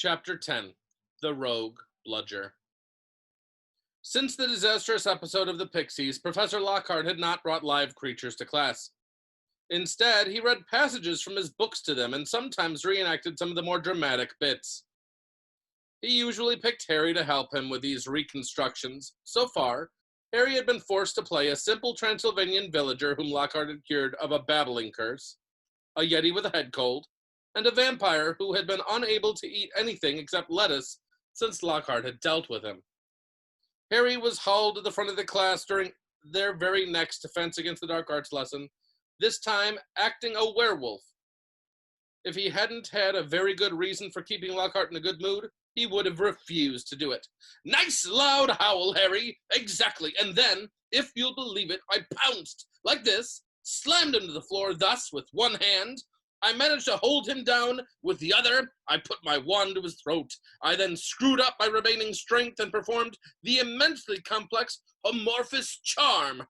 Chapter 10 The Rogue Bludger. Since the disastrous episode of the Pixies, Professor Lockhart had not brought live creatures to class. Instead, he read passages from his books to them and sometimes reenacted some of the more dramatic bits. He usually picked Harry to help him with these reconstructions. So far, Harry had been forced to play a simple Transylvanian villager whom Lockhart had cured of a babbling curse, a yeti with a head cold, and a vampire who had been unable to eat anything except lettuce since Lockhart had dealt with him. Harry was hauled to the front of the class during their very next Defense Against the Dark Arts lesson, this time acting a werewolf. If he hadn't had a very good reason for keeping Lockhart in a good mood, he would have refused to do it. Nice loud howl, Harry! Exactly. And then, if you'll believe it, I pounced, like this, slammed him to the floor thus with one hand. I managed to hold him down with the other. I put my wand to his throat. I then screwed up my remaining strength and performed the immensely complex amorphous charm.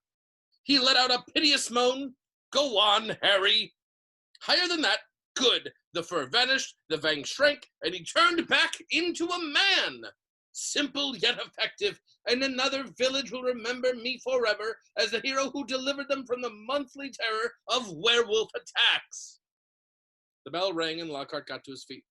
He let out a piteous moan. Go on, Harry. Higher than that. Good. The fur vanished, the fangs shrank, and he turned back into a man. Simple yet effective, and another village will remember me forever as the hero who delivered them from the monthly terror of werewolf attacks. The bell rang and Lockhart got to his feet.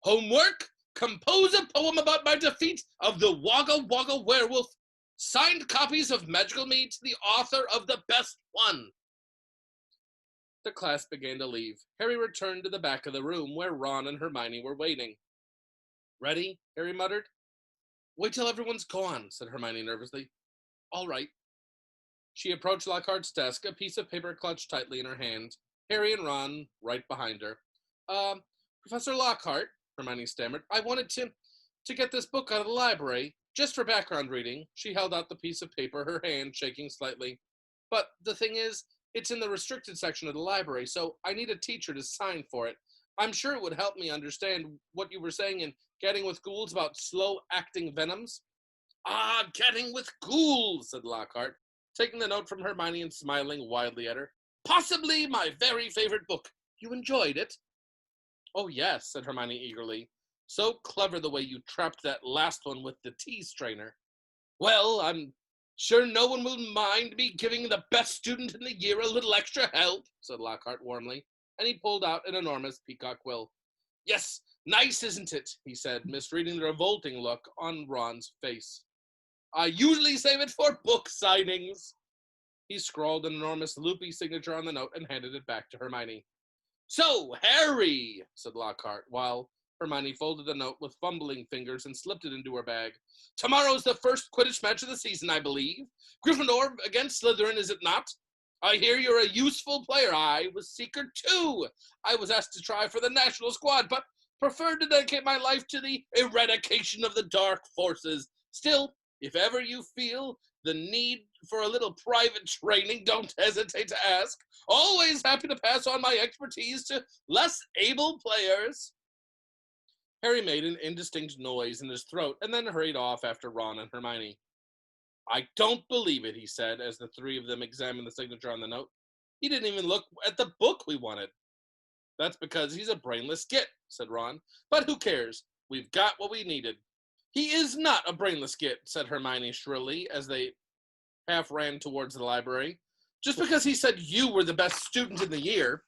Homework? Compose a poem about my defeat of the Wagga Wagga werewolf. Signed copies of Magical Me to the author of the best one. The class began to leave. Harry returned to the back of the room where Ron and Hermione were waiting. Ready? Harry muttered. Wait till everyone's gone, said Hermione nervously. All right. She approached Lockhart's desk, a piece of paper clutched tightly in her hand. Harry and Ron right behind her. Professor Lockhart, Hermione stammered, I wanted to get this book out of the library, just for background reading. She held out the piece of paper, her hand shaking slightly. But the thing is, it's in the restricted section of the library, so I need a teacher to sign for it. I'm sure it would help me understand what you were saying in Getting with Ghouls about slow-acting venoms. Ah, Getting with Ghouls, said Lockhart, taking the note from Hermione and smiling widely at her. Possibly my very favorite book. You enjoyed it? Oh, yes, said Hermione eagerly. So clever the way you trapped that last one with the tea strainer. Well, I'm sure no one will mind me giving the best student in the year a little extra help, said Lockhart warmly, and he pulled out an enormous peacock quill. Yes, nice, isn't it? He said, misreading the revolting look on Ron's face. I usually save it for book signings. He scrawled an enormous loopy signature on the note and handed it back to Hermione. So, Harry, said Lockhart, while Hermione folded the note with fumbling fingers and slipped it into her bag. Tomorrow's the first Quidditch match of the season, I believe. Gryffindor against Slytherin, is it not? I hear you're a useful player. I was Seeker too. I was asked to try for the national squad, but preferred to dedicate my life to the eradication of the dark forces. Still, if ever you feel the need for a little private training, don't hesitate to ask. Always happy to pass on my expertise to less able players. Harry made an indistinct noise in his throat and then hurried off after Ron and Hermione. I don't believe it, he said, as the three of them examined the signature on the note. He didn't even look at the book we wanted. That's because he's a brainless git, said Ron. But who cares? We've got what we needed. He is not a brainless git, said Hermione shrilly as they half ran towards the library. Just because he said you were the best student in the year.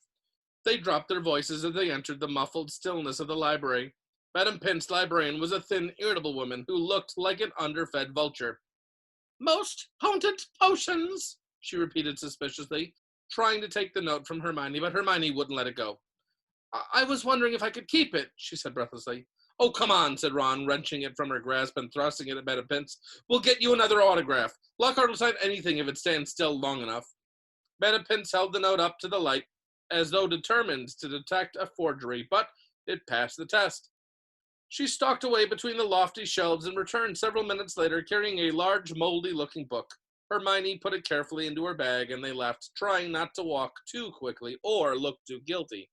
They dropped their voices as they entered the muffled stillness of the library. Madame Pince, librarian, was a thin, irritable woman who looked like an underfed vulture. Most potent potions, she repeated suspiciously, trying to take the note from Hermione, but Hermione wouldn't let it go. I was wondering if I could keep it, she said breathlessly. Oh, come on, said Ron, wrenching it from her grasp and thrusting it at Madame Pince. We'll get you another autograph. Lockhart will sign anything if it stands still long enough. Madame Pince held the note up to the light, as though determined to detect a forgery, but it passed the test. She stalked away between the lofty shelves and returned several minutes later carrying a large, moldy-looking book. Hermione put it carefully into her bag, and they left, trying not to walk too quickly or look too guilty.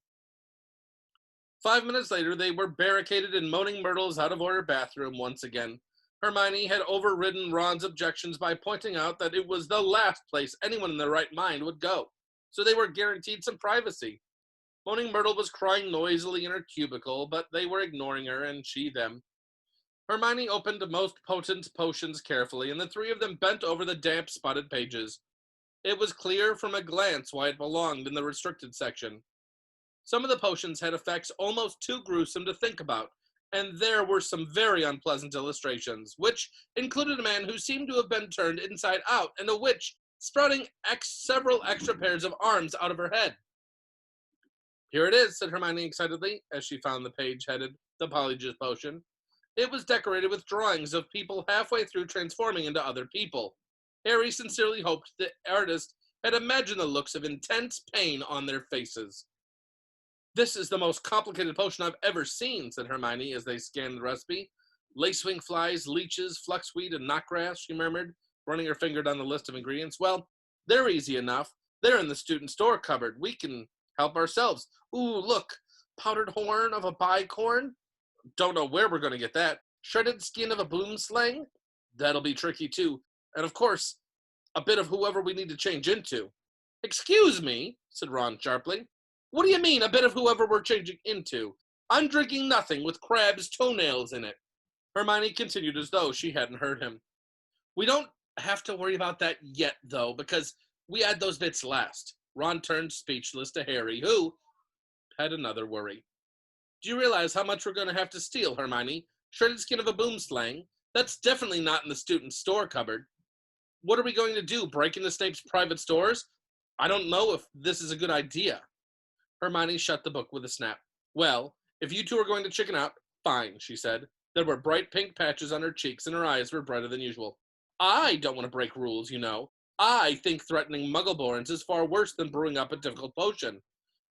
5 minutes later, they were barricaded in Moaning Myrtle's out-of-order bathroom once again. Hermione had overridden Ron's objections by pointing out that it was the last place anyone in their right mind would go, so they were guaranteed some privacy. Moaning Myrtle was crying noisily in her cubicle, but they were ignoring her, and she them. Hermione opened most potent potions carefully, and the three of them bent over the damp, spotted pages. It was clear from a glance why it belonged in the restricted section. Some of the potions had effects almost too gruesome to think about, and there were some very unpleasant illustrations, which included a man who seemed to have been turned inside out, and a witch sprouting several extra pairs of arms out of her head. "Here it is," said Hermione excitedly, as she found the page headed "The Polyjuice Potion." It was decorated with drawings of people halfway through transforming into other people. Harry sincerely hoped the artist had imagined the looks of intense pain on their faces. "This is the most complicated potion I've ever seen," said Hermione as they scanned the recipe. "Lacewing flies, leeches, fluxweed, and knotgrass," she murmured, running her finger down the list of ingredients. "Well, they're easy enough. They're in the student store cupboard. We can help ourselves. Ooh, look, powdered horn of a bicorn. Don't know where we're going to get that. Shredded skin of a boomslang? That'll be tricky too. And of course, a bit of whoever we need to change into." "Excuse me," said Ron sharply. "What do you mean, a bit of whoever we're changing into? I'm drinking nothing with crab's toenails in it." Hermione continued as though she hadn't heard him. "We don't have to worry about that yet, though, because we add those bits last." Ron turned speechless to Harry, who had another worry. "Do you realize how much we're going to have to steal, Hermione? Shredded skin of a boomslang? That's definitely not in the student store cupboard. What are we going to do, break into Snape's private stores? I don't know if this is a good idea." Hermione shut the book with a snap. "Well, if you two are going to chicken out, fine," she said. There were bright pink patches on her cheeks, and her eyes were brighter than usual. "I don't want to break rules, you know. I think threatening Muggleborns is far worse than brewing up a difficult potion.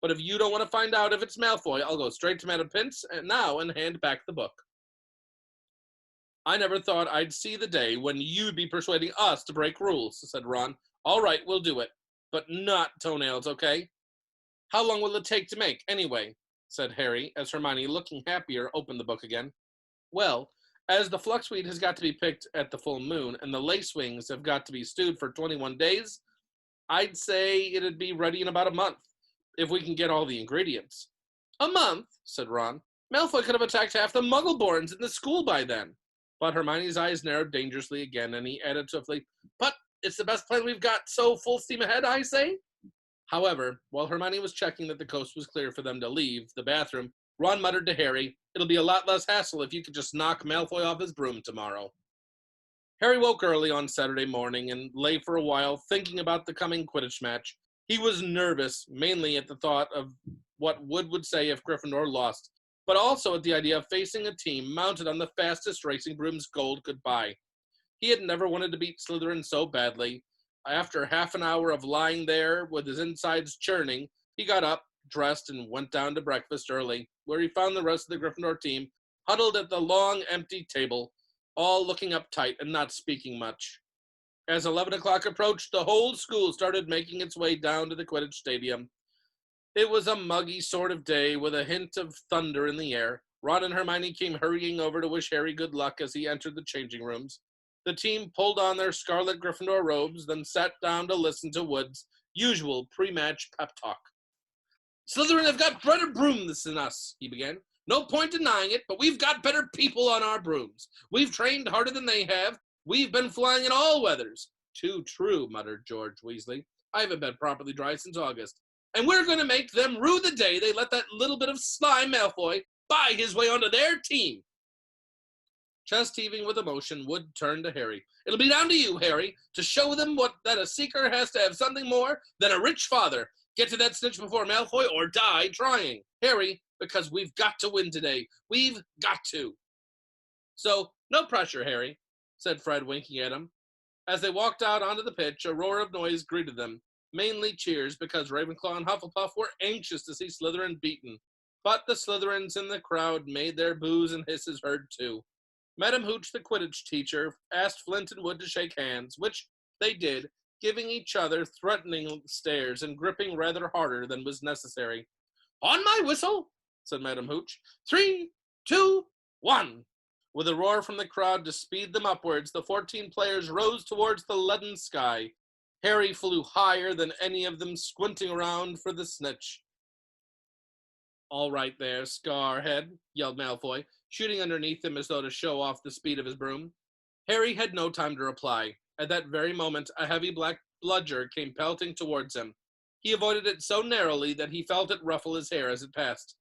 But if you don't want to find out if it's Malfoy, I'll go straight to Madam Pince now and hand back the book." "I never thought I'd see the day when you'd be persuading us to break rules," said Ron. "All right, we'll do it. But not toenails, okay? How long will it take to make, anyway?" said Harry, as Hermione, looking happier, opened the book again. "Well, as the fluxweed has got to be picked at the full moon, and the lacewings have got to be stewed for 21 days, I'd say it'd be ready in about a month, if we can get all the ingredients." "A month?" said Ron. "Malfoy could have attacked half the Muggleborns in the school by then." But Hermione's eyes narrowed dangerously again, and he added swiftly, "But it's the best plan we've got, so full steam ahead, I say." However, while Hermione was checking that the coast was clear for them to leave the bathroom, Ron muttered to Harry, "It'll be a lot less hassle if you could just knock Malfoy off his broom tomorrow." Harry woke early on Saturday morning and lay for a while thinking about the coming Quidditch match. He was nervous, mainly at the thought of what Wood would say if Gryffindor lost, but also at the idea of facing a team mounted on the fastest racing brooms gold could buy. He had never wanted to beat Slytherin so badly. After half an hour of lying there with his insides churning, he got up, dressed, and went down to breakfast early, where he found the rest of the Gryffindor team huddled at the long, empty table, all looking uptight and not speaking much. As 11 o'clock approached, the whole school started making its way down to the Quidditch Stadium. It was a muggy sort of day with a hint of thunder in the air. Ron and Hermione came hurrying over to wish Harry good luck as he entered the changing rooms. The team pulled on their scarlet Gryffindor robes, then sat down to listen to Wood's usual pre-match pep talk. "Slytherin have got better brooms than us," he began. "No point denying it, but we've got better people on our brooms. We've trained harder than they have. We've been flying in all weathers." "Too true," muttered George Weasley. "I haven't been properly dry since August. And we're going to make them rue the day they let that little bit of slime Malfoy buy his way onto their team." Chest heaving with emotion, Wood turned to Harry. "It'll be down to you, Harry, to show them that a seeker has to have something more than a rich father. Get to that snitch before Malfoy or die trying. Harry, because we've got to win today. We've got to." "So, no pressure, Harry," said Fred, winking at him. As they walked out onto the pitch, a roar of noise greeted them, mainly cheers, because Ravenclaw and Hufflepuff were anxious to see Slytherin beaten. But the Slytherins in the crowd made their boos and hisses heard too. Madam Hooch, the Quidditch teacher, asked Flint and Wood to shake hands, which they did, giving each other threatening stares and gripping rather harder than was necessary. "On my whistle," said Madam Hooch. 3, 2, 1. With a roar from the crowd to speed them upwards, the 14 players rose towards the leaden sky. Harry flew higher than any of them, squinting around for the snitch. All right there, Scarhead, yelled Malfoy, shooting underneath him as though to show off the speed of his broom. Harry had no time to reply. At that very moment, a heavy black bludger came pelting towards him. He avoided it so narrowly that he felt it ruffle his hair as it passed.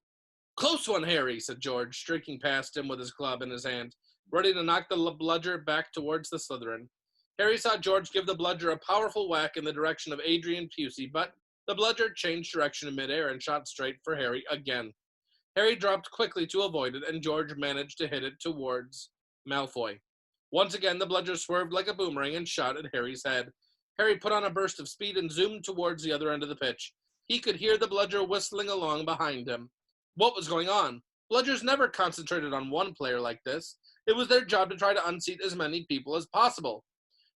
Close one, Harry, said George, streaking past him with his club in his hand, ready to knock the bludger back towards the Slytherin. Harry saw George give the bludger a powerful whack in the direction of Adrian Pusey, but the bludger changed direction in midair and shot straight for Harry again. Harry dropped quickly to avoid it, and George managed to hit it towards Malfoy. Once again, the bludger swerved like a boomerang and shot at Harry's head. Harry put on a burst of speed and zoomed towards the other end of the pitch. He could hear the bludger whistling along behind him. What was going on? Bludgers never concentrated on one player like this. It was their job to try to unseat as many people as possible.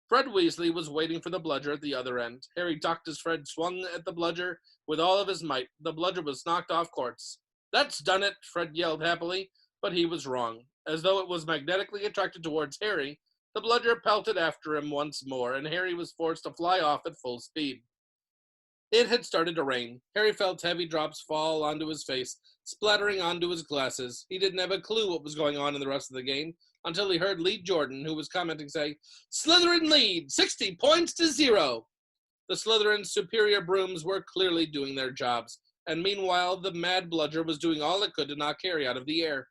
Fred Weasley was waiting for the bludger at the other end. Harry ducked as Fred swung at the bludger with all of his might. The bludger was knocked off course. That's done it, Fred yelled happily, but he was wrong. As though it was magnetically attracted towards Harry, the bludger pelted after him once more, and Harry was forced to fly off at full speed. It had started to rain. Harry felt heavy drops fall onto his face, splattering onto his glasses. He didn't have a clue what was going on in the rest of the game until he heard Lee Jordan, who was commenting, say, "Slytherin lead, 60 points to 0. The Slytherin's superior brooms were clearly doing their jobs, and meanwhile the mad bludger was doing all it could to knock Harry out of the air.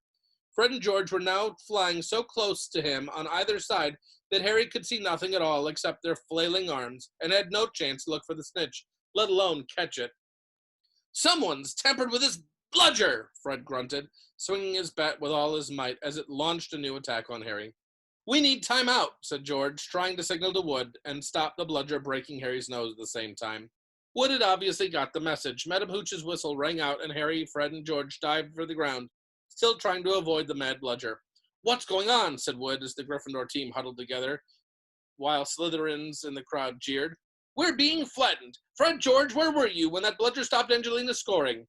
Fred and George were now flying so close to him on either side that Harry could see nothing at all except their flailing arms, and had no chance to look for the snitch, let alone catch it. Someone's tampered with this bludger, Fred grunted, swinging his bat with all his might as it launched a new attack on Harry. We need time out, said George, trying to signal to Wood and stop the bludger breaking Harry's nose at the same time. Wood had obviously got the message. Madam Hooch's whistle rang out, and Harry, Fred, and George dived for the ground, still trying to avoid the mad bludger. What's going on? Said Wood as the Gryffindor team huddled together, while Slytherins in the crowd jeered. We're being flattened. Fred, George, where were you when that bludger stopped Angelina scoring?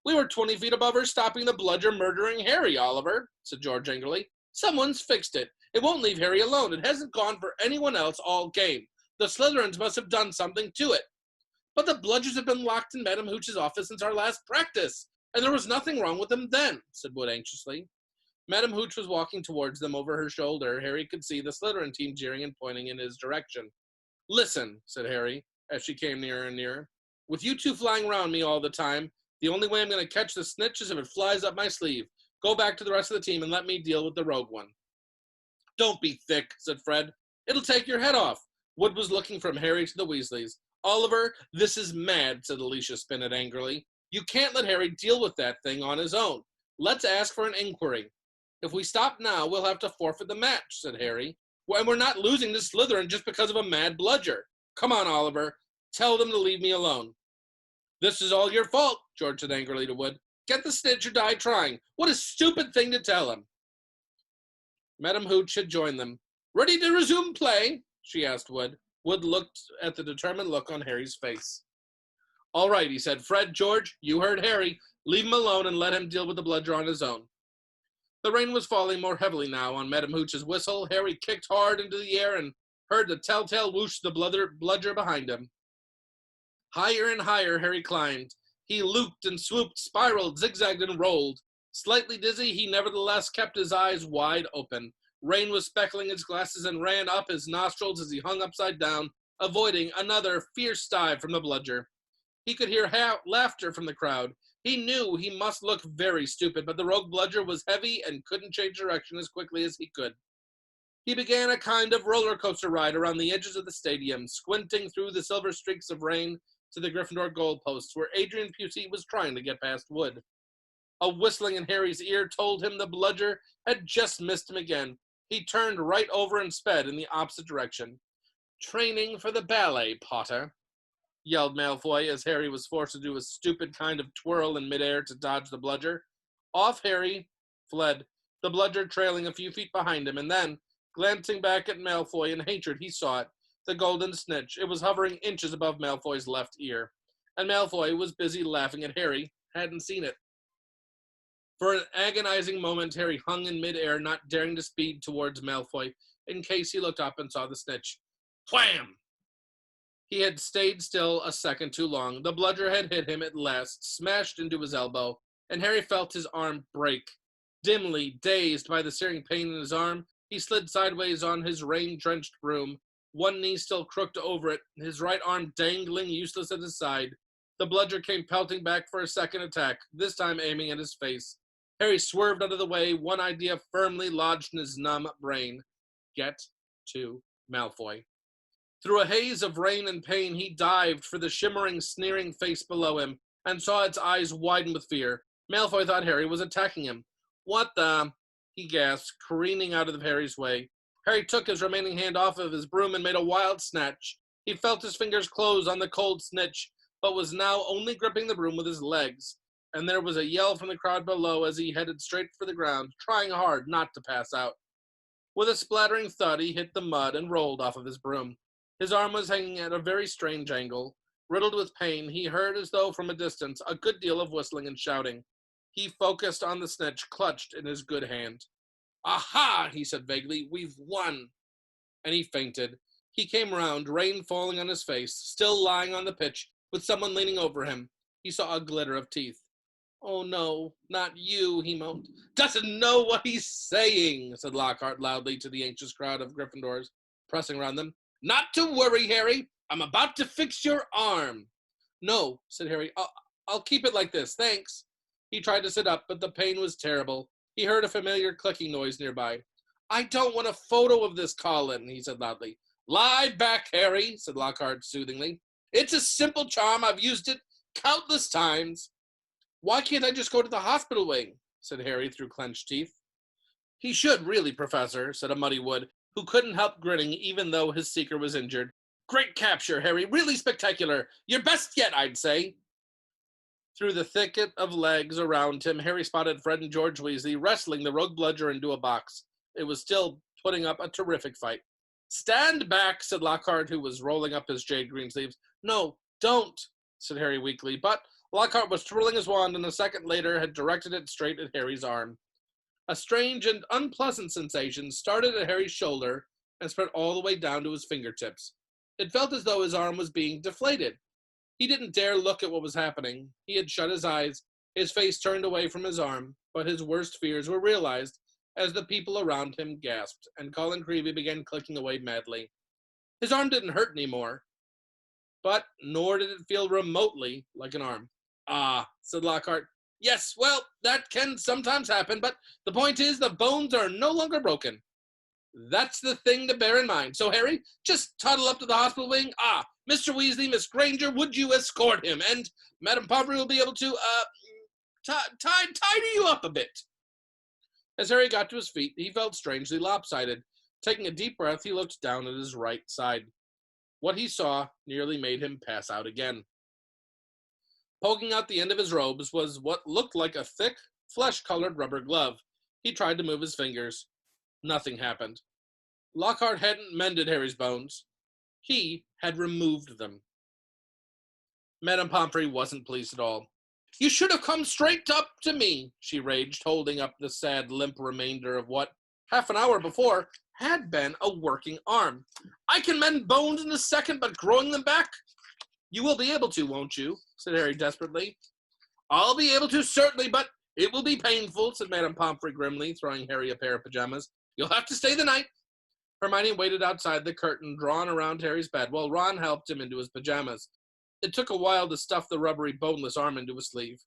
We were 20 feet above her, stopping the bludger murdering Harry, Oliver, said George angrily. Someone's fixed it. It won't leave Harry alone. It hasn't gone for anyone else all game. The Slytherins must have done something to it. But the bludgers have been locked in Madam Hooch's office since our last practice, and there was nothing wrong with them then, said Wood anxiously. Madam Hooch was walking towards them over her shoulder. Harry could see the Slytherin team jeering and pointing in his direction. Listen, said Harry, as she came nearer and nearer. With you two flying around me all the time, the only way I'm going to catch the snitch is if it flies up my sleeve. Go back to the rest of the team and let me deal with the rogue one. Don't be thick, said Fred. It'll take your head off. Wood was looking from Harry to the Weasleys. Oliver, this is mad, said Alicia Spinnet angrily. You can't let Harry deal with that thing on his own. Let's ask for an inquiry. If we stop now, we'll have to forfeit the match, said Harry. And we're not losing to Slytherin just because of a mad bludger. Come on, Oliver. Tell them to leave me alone. This is all your fault, George said angrily to Wood. Get the snitch or die trying. What a stupid thing to tell him. Madam Hooch had joined them. Ready to resume play? She asked Wood. Wood looked at the determined look on Harry's face. All right, he said. Fred, George, you heard Harry. Leave him alone and let him deal with the bludger on his own. The rain was falling more heavily now on Madam Hooch's whistle. Harry kicked hard into the air and heard the telltale whoosh of the bludger behind him. Higher and higher Harry climbed. He looped and swooped, spiraled, zigzagged, and rolled. Slightly dizzy, he nevertheless kept his eyes wide open. Rain was speckling his glasses and ran up his nostrils as he hung upside down, avoiding another fierce dive from the bludger. He could hear laughter from the crowd. He knew he must look very stupid, but the rogue bludger was heavy and couldn't change direction as quickly as he could. He began a kind of roller coaster ride around the edges of the stadium, squinting through the silver streaks of rain to the Gryffindor goalposts, where Adrian Pusey was trying to get past Wood. A whistling in Harry's ear told him the bludger had just missed him again. He turned right over and sped in the opposite direction. Training for the ballet, Potter, yelled Malfoy as Harry was forced to do a stupid kind of twirl in midair to dodge the bludger. Off Harry fled, the bludger trailing a few feet behind him, and then, glancing back at Malfoy in hatred, he saw it, the golden snitch. It was hovering inches above Malfoy's left ear, and Malfoy was busy laughing at Harry, hadn't seen it. For an agonizing moment, Harry hung in midair, not daring to speed towards Malfoy, in case he looked up and saw the snitch. Wham! He had stayed still a second too long. The bludger had hit him at last, smashed into his elbow. and Harry felt his arm break. Dimly, dazed by the searing pain in his arm, he slid sideways on his rain-drenched broom, one knee still crooked over it, his right arm dangling useless at his side. The bludger came pelting back for a second attack, this time aiming at his face. Harry swerved out of the way, one idea firmly lodged in his numb brain. Get to Malfoy. Through a haze of rain and pain, he dived for the shimmering, sneering face below him, and saw its eyes widen with fear. Malfoy thought Harry was attacking him. What the? He gasped, careening out of Harry's way. Harry took his remaining hand off of his broom and made a wild snatch. He felt his fingers close on the cold snitch, but was now only gripping the broom with his legs. And there was a yell from the crowd below as he headed straight for the ground, trying hard not to pass out. With a splattering thud, he hit the mud and rolled off of his broom. His arm was hanging at a very strange angle. Riddled with pain, he heard as though from a distance a good deal of whistling and shouting. He focused on the snitch clutched in his good hand. Aha, he said vaguely, we've won. And he fainted. He came round, rain falling on his face, still lying on the pitch, with someone leaning over him. He saw a glitter of teeth. Oh no, not you, he moaned. Doesn't know what he's saying, said Lockhart loudly to the anxious crowd of Gryffindors pressing around them. Not to worry, Harry. I'm about to fix your arm. No, said Harry. I'll keep it like this, thanks. He tried to sit up, but the pain was terrible. He heard a familiar clicking noise nearby. I don't want a photo of this, Colin, he said loudly. Lie back, Harry, said Lockhart soothingly. It's a simple charm. I've used it countless times. Why can't I just go to the hospital wing? Said Harry through clenched teeth. He should, really, Professor, said a Muddy Wood, who couldn't help grinning even though his seeker was injured. Great capture, Harry. Really spectacular. Your best yet, I'd say. Through the thicket of legs around him, Harry spotted Fred and George Weasley wrestling the rogue bludger into a box. It was still putting up a terrific fight. Stand back, said Lockhart, who was rolling up his jade green sleeves. No, don't, said Harry weakly, but Lockhart was twirling his wand and a second later had directed it straight at Harry's arm. A strange and unpleasant sensation started at Harry's shoulder and spread all the way down to his fingertips. It felt as though his arm was being deflated. He didn't dare look at what was happening. He had shut his eyes, his face turned away from his arm, but his worst fears were realized as the people around him gasped, and Colin Creevey began clicking away madly. His arm didn't hurt anymore, but nor did it feel remotely like an arm. Ah, said Lockhart. Yes, well, that can sometimes happen, but the point is the bones are no longer broken. That's the thing to bear in mind. So, Harry, just toddle up to the hospital wing. Ah, Mr. Weasley, Miss Granger, would you escort him? And Madame Pomfrey will be able to, tidy you up a bit. As Harry got to his feet, he felt strangely lopsided. Taking a deep breath, he looked down at his right side. What he saw nearly made him pass out again. Poking out the end of his robes was what looked like a thick, flesh-colored rubber glove. He tried to move his fingers. Nothing happened. Lockhart hadn't mended Harry's bones. He had removed them. Madame Pomfrey wasn't pleased at all. You should have come straight up to me, she raged, holding up the sad, limp remainder of what, half an hour before, had been a working arm. I can mend bones in a second, but growing them back? You will be able to, won't you? Said Harry desperately. I'll be able to, certainly, but it will be painful, said Madame Pomfrey grimly, throwing Harry a pair of pajamas. You'll have to stay the night. Hermione waited outside the curtain drawn around Harry's bed while Ron helped him into his pajamas. It took a while to stuff the rubbery, boneless arm into a sleeve.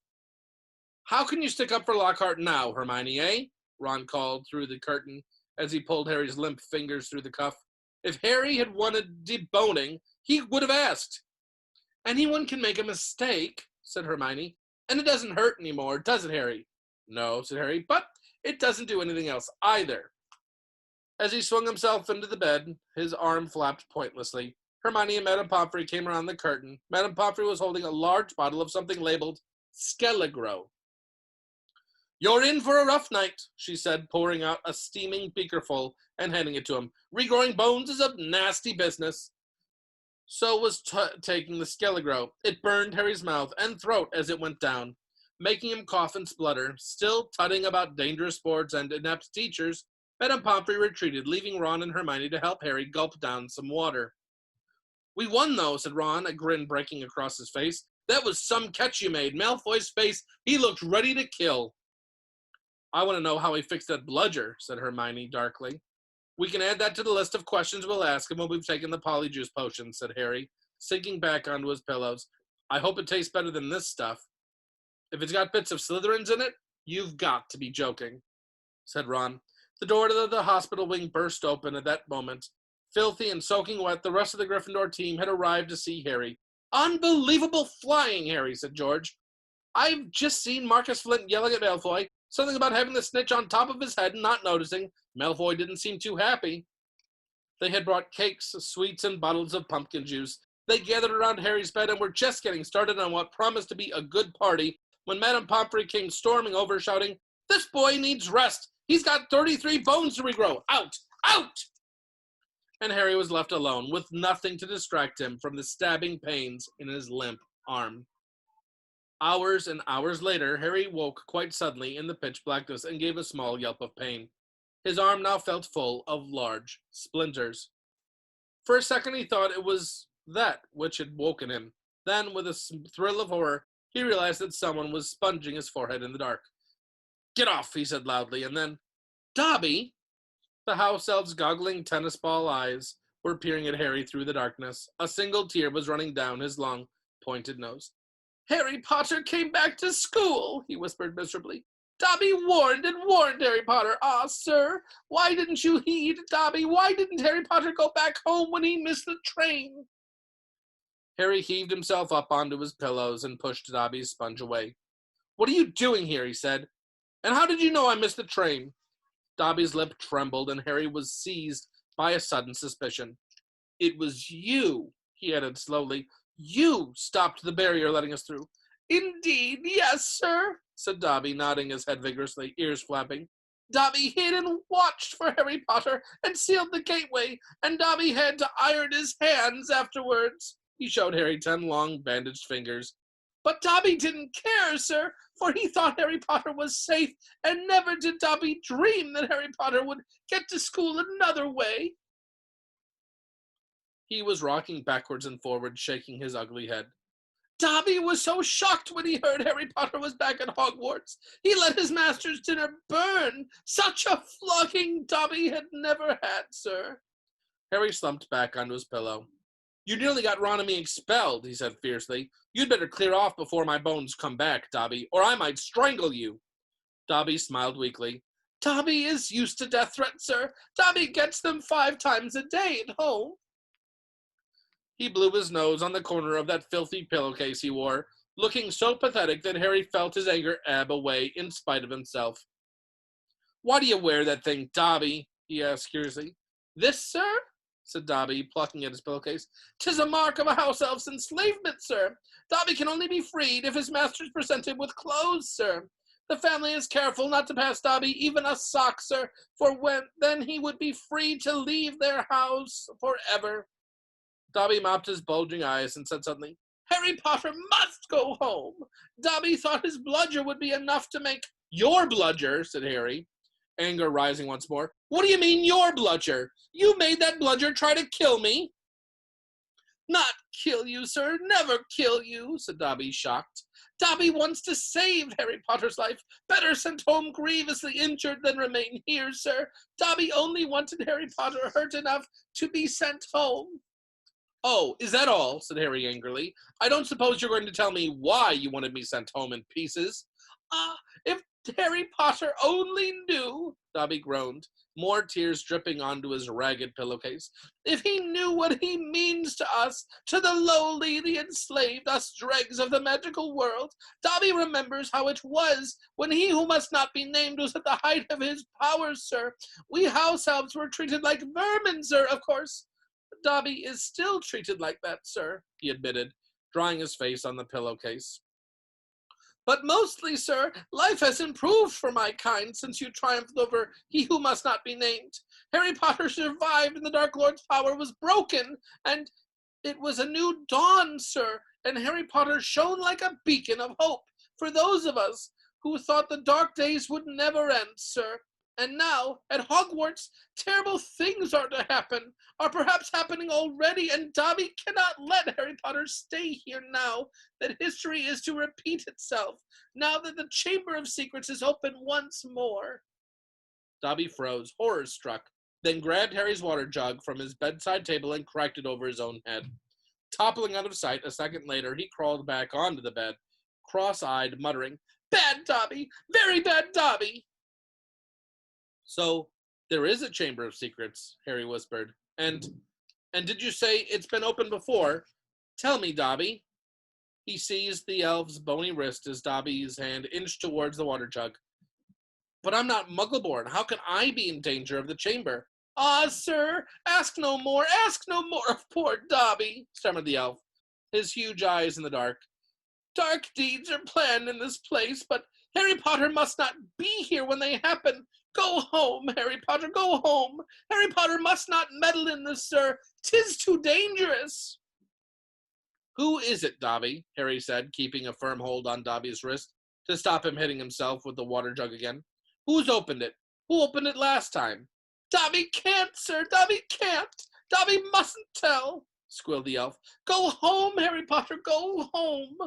How can you stick up for Lockhart now, Hermione, eh? Ron called through the curtain as he pulled Harry's limp fingers through the cuff. If Harry had wanted deboning, he would have asked. Anyone can make a mistake, said Hermione. And it doesn't hurt anymore, does it, Harry? No, said Harry, but it doesn't do anything else either. As he swung himself into the bed, his arm flapped pointlessly. Hermione and Madame Pomfrey came around the curtain. Madame Pomfrey was holding a large bottle of something labeled Skelegro. You're in for a rough night, she said, pouring out a steaming beakerful and handing it to him. Regrowing bones is a nasty business. So was taking the Skelegro. It burned Harry's mouth and throat as it went down, making him cough and splutter. Still tutting about dangerous sports and inept teachers, Madame Pomfrey retreated, leaving Ron and Hermione to help Harry gulp down some water. We won, though, said Ron, a grin breaking across his face. That was some catch you made. Malfoy's face, he looked ready to kill. I want to know how he fixed that bludger, said Hermione darkly. We can add that to the list of questions we'll ask him when we've taken the polyjuice potion, said Harry, sinking back onto his pillows. I hope it tastes better than this stuff. If it's got bits of Slytherins in it, you've got to be joking, said Ron. The door to the hospital wing burst open at that moment. Filthy and soaking wet, the rest of the Gryffindor team had arrived to see Harry. Unbelievable flying, Harry, said George. I've just seen Marcus Flint yelling at Malfoy, something about having the snitch on top of his head and not noticing. Malfoy didn't seem too happy. They had brought cakes, sweets, and bottles of pumpkin juice. They gathered around Harry's bed and were just getting started on what promised to be a good party when Madame Pomfrey came storming over, shouting, This boy needs rest. He's got 33 bones to regrow. Out! Out! And Harry was left alone, with nothing to distract him from the stabbing pains in his limp arm. Hours and hours later, Harry woke quite suddenly in the pitch blackness and gave a small yelp of pain. His arm now felt full of large splinters. For a second he thought it was that which had woken him. Then, with a thrill of horror, he realized that someone was sponging his forehead in the dark. Get off, he said loudly, and then, Dobby! The house elf's goggling tennis ball eyes were peering at Harry through the darkness. A single tear was running down his long, pointed nose. Harry Potter came back to school, he whispered miserably. Dobby warned and warned Harry Potter. Ah, sir, why didn't you heed, Dobby? Why didn't Harry Potter go back home when he missed the train? Harry heaved himself up onto his pillows and pushed Dobby's sponge away. What are you doing here, he said. And how did you know I missed the train? Dobby's lip trembled, and Harry was seized by a sudden suspicion. It was you, he added slowly. You stopped the barrier letting us through. Indeed, yes, sir, said Dobby, nodding his head vigorously, ears flapping. Dobby hid and watched for Harry Potter and sealed the gateway, and Dobby had to iron his hands afterwards. He showed Harry 10 long bandaged fingers. But Dobby didn't care, sir, for he thought Harry Potter was safe, and never did Dobby dream that Harry Potter would get to school another way. He was rocking backwards and forwards, shaking his ugly head. Dobby was so shocked when he heard Harry Potter was back at Hogwarts. He let his master's dinner burn. Such a flogging Dobby had never had, sir. Harry slumped back onto his pillow. You nearly got Ron and me expelled, he said fiercely. You'd better clear off before my bones come back, Dobby, or I might strangle you. Dobby smiled weakly. Dobby is used to death threats, sir. Dobby gets them 5 times a day at home. He blew his nose on the corner of that filthy pillowcase he wore, looking so pathetic that Harry felt his anger ebb away in spite of himself. Why do you wear that thing, Dobby? He asked curiously. This, sir? Said Dobby, plucking at his pillowcase. 'Tis a mark of a house elf's enslavement, sir. Dobby can only be freed if his master is presented with clothes, sir. The family is careful not to pass Dobby even a sock, sir, for then he would be free to leave their house forever. Dobby mopped his bulging eyes and said suddenly, Harry Potter must go home. Dobby thought his bludger would be enough to make... Your bludger, said Harry, anger rising once more. What do you mean, your bludger? You made that bludger try to kill me. Not kill you, sir, never kill you, said Dobby, shocked. Dobby wants to save Harry Potter's life. Better sent home grievously injured than remain here, sir. Dobby only wanted Harry Potter hurt enough to be sent home. Oh, is that all? Said Harry angrily. I don't suppose you're going to tell me why you wanted me sent home in pieces. If Harry Potter only knew, Dobby groaned, more tears dripping onto his ragged pillowcase. If he knew what he means to us, to the lowly, the enslaved, us dregs of the magical world. Dobby remembers how it was when he who must not be named was at the height of his powers, sir. We house elves were treated like vermin, sir, of course. Dobby is still treated like that, sir, he admitted, drying his face on the pillowcase. But mostly, sir, life has improved for my kind since you triumphed over he who must not be named. Harry Potter survived and the Dark Lord's power was broken, and it was a new dawn, sir, and Harry Potter shone like a beacon of hope for those of us who thought the dark days would never end, sir. And now, at Hogwarts, terrible things are to happen, are perhaps happening already, and Dobby cannot let Harry Potter stay here now that history is to repeat itself, now that the Chamber of Secrets is open once more. Dobby froze, horror-struck, then grabbed Harry's water jug from his bedside table and cracked it over his own head. Toppling out of sight a second later, he crawled back onto the bed, cross-eyed, muttering, "Bad Dobby! Very bad Dobby!" "So, there is a Chamber of Secrets," Harry whispered. And did you say it's been opened before? Tell me, Dobby." He seized the elf's bony wrist as Dobby's hand inched towards the water jug. "But I'm not Muggle-born. How can I be in danger of the chamber?" "Ah, sir, ask no more of poor Dobby," stammered the elf, his huge eyes in the dark. "Dark deeds are planned in this place, but Harry Potter must not be here when they happen. Go home, Harry Potter, go home. Harry Potter must not meddle in this, sir. 'Tis too dangerous." "Who is it, Dobby?" Harry said, keeping a firm hold on Dobby's wrist to stop him hitting himself with the water jug again. "Who's opened it? Who opened it last time?" "Dobby can't, sir. Dobby can't. Dobby mustn't tell," squealed the elf. "Go home, Harry Potter, go home."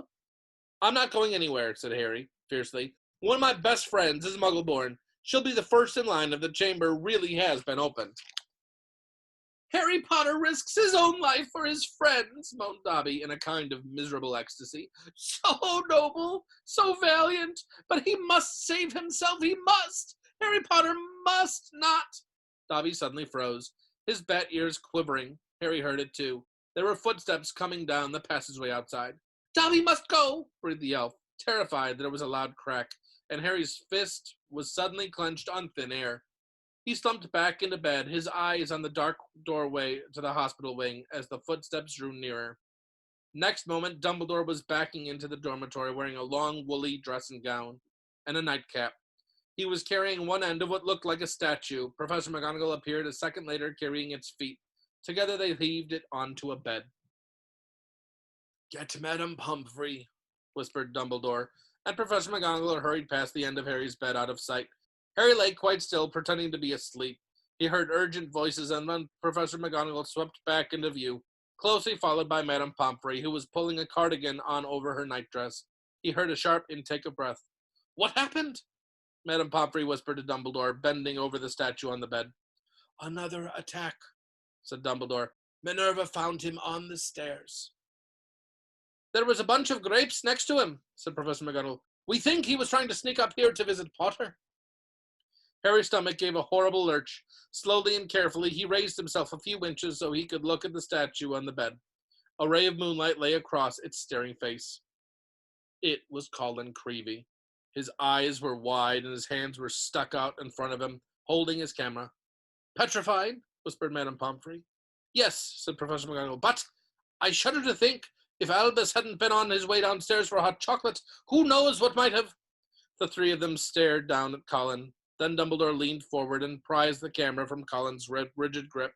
"I'm not going anywhere," said Harry, fiercely. "One of my best friends is Muggle-born. She'll be the first in line if the chamber really has been opened." "Harry Potter risks his own life for his friends," moaned Dobby in a kind of miserable ecstasy. "So noble, so valiant, but he must save himself, he must. Harry Potter must not." Dobby suddenly froze, his bat ears quivering. Harry heard it too. There were footsteps coming down the passageway outside. "Dobby must go," breathed the elf, terrified that it was a loud crack, and Harry's fist was suddenly clenched on thin air. He slumped back into bed, his eyes on the dark doorway to the hospital wing as the footsteps drew nearer. Next moment, Dumbledore was backing into the dormitory wearing a long, woolly dress and gown and a nightcap. He was carrying one end of what looked like a statue. Professor McGonagall appeared a second later carrying its feet. Together they heaved it onto a bed. "Get Madame Pomfrey," whispered Dumbledore, and Professor McGonagall hurried past the end of Harry's bed out of sight. Harry lay quite still, pretending to be asleep. He heard urgent voices, and then Professor McGonagall swept back into view, closely followed by Madame Pomfrey, who was pulling a cardigan on over her nightdress. He heard a sharp intake of breath. "What happened?" Madame Pomfrey whispered to Dumbledore, bending over the statue on the bed. "Another attack," said Dumbledore. "Minerva found him on the stairs." "There was a bunch of grapes next to him," said Professor McGonagall. "We think he was trying to sneak up here to visit Potter." Harry's stomach gave a horrible lurch. Slowly and carefully, he raised himself a few inches so he could look at the statue on the bed. A ray of moonlight lay across its staring face. It was Colin Creevey. His eyes were wide and his hands were stuck out in front of him, holding his camera. "Petrified?" whispered Madame Pomfrey. "Yes," said Professor McGonagall, "but I shudder to think, if Albus hadn't been on his way downstairs for hot chocolate, who knows what might have—" The three of them stared down at Colin. Then Dumbledore leaned forward and prized the camera from Colin's rigid grip.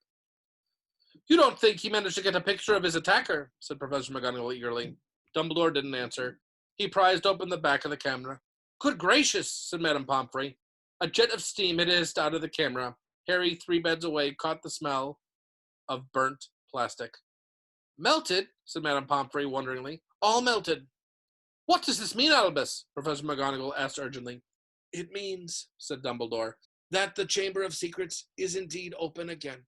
"You don't think he managed to get a picture of his attacker?" said Professor McGonagall eagerly. Dumbledore didn't answer. He prized open the back of the camera. "Good gracious," said Madame Pomfrey. A jet of steam had hissed out of the camera. Harry, 3 beds away, caught the smell of burnt plastic. "Melted?" said Madame Pomfrey wonderingly. "All melted." "What does this mean, Albus?" Professor McGonagall asked urgently. "It means," said Dumbledore, "that the Chamber of Secrets is indeed open again."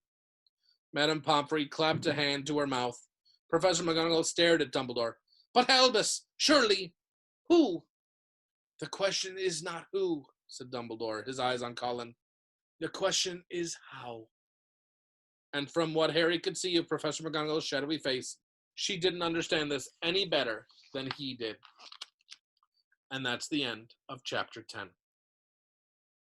Madame Pomfrey clapped a hand to her mouth. Professor McGonagall stared at Dumbledore. "But Albus, surely—" "Who?" "The question is not who," said Dumbledore, his eyes on Colin. "The question is how." And from what Harry could see of Professor McGonagall's shadowy face, she didn't understand this any better than he did. And that's the end of Chapter 10.